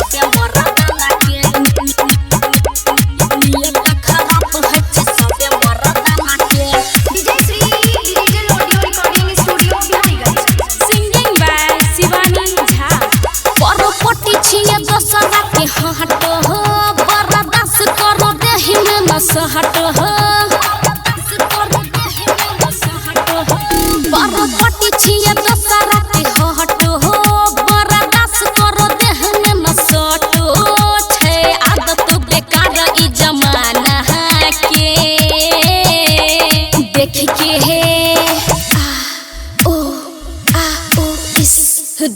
सबे मरदाना के नियत खराब है सबे मरदाना के। DJ Sri Digital Audio Recording Studio Bihariganj। Singing by Shivani Jha। परपटी छिए दोसरा के हट हो बर्दाश्त करो देहि में न सहट हो परपटी छिए दोसरा के हट हो बर्दाश्त करो देहि में न सहट छे आदत बेकार ई जमाना के देख के है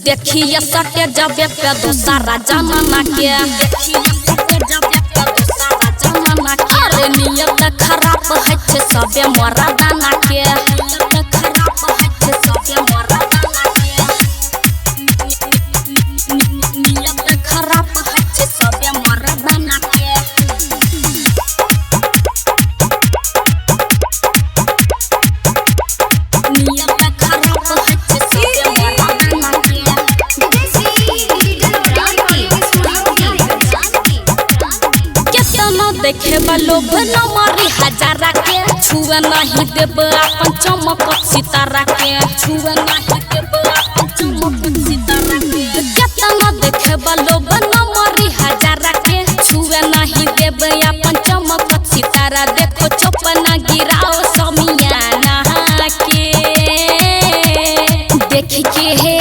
देखिए सटे जबे पे दूसरा जमाना के देखिए सटे जबे पे दूसरा जमाना के। अरे नियत खराब है सबे मरदाना के नियत खराब है सबे मरदाना के नियत खराब है सबे मरदाना के। नियत खराब है सबे मरदाना के। DJ Sri Digital Audio Recording Studio Bihariganj। केतना देखे लोभ न मरी हजारा के छुए नहीं देब अपन चमक सितारा के छुए नहीं देब अपन चमक सितारा के। केतना देखे लोभ न मरी हजारा के छुए नहीं देब अपन चमक सितारा। देखो चौपना गिराओ समियाना के देख के है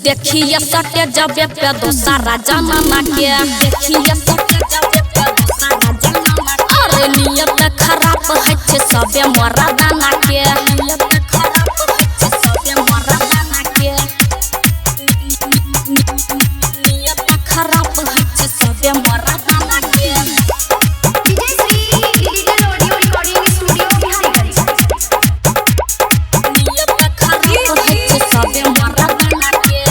देखिए सटे जबे पे दूसरा जमाना के देखिए सटे जबे पे दूसरा जमाना के। अरे नियत खराब है सबे मरदाना के नियत खराब है सबे मरदाना के नियत खराब है सबे मरदाना के। DJ Sri Digital Audio Recording Studio Bihariganj। नियत खराब है सबे मरदाना के।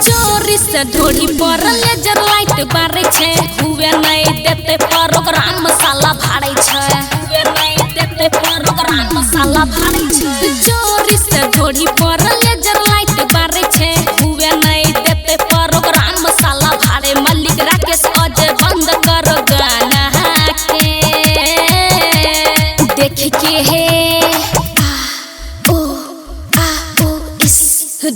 चोरी से ढोली पर लेजर लाइट बारे छे हुए नहीं देते प्रोग्राम मसाला भाड़े छे हुए नहीं देते प्रोग्राम मसाला भाड़े छे। चोरी से ढोली पर लेजर लाइट बारे छे हुए नहीं देते प्रोग्राम मसाला भाड़े। मलिक राकेश अजय बंद कर गाना के देख के है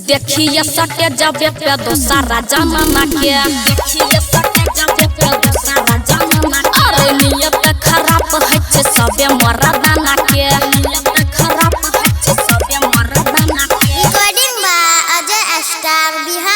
देखिए सटे जबे पे दूसरा जमाना के देखिए सटे जबे पे दूसरा जमाना के। अरे नियत खराब है सबे मरदाना के नियत खराब है सबे मरदाना के। Recording by Ajay Astar Bihar।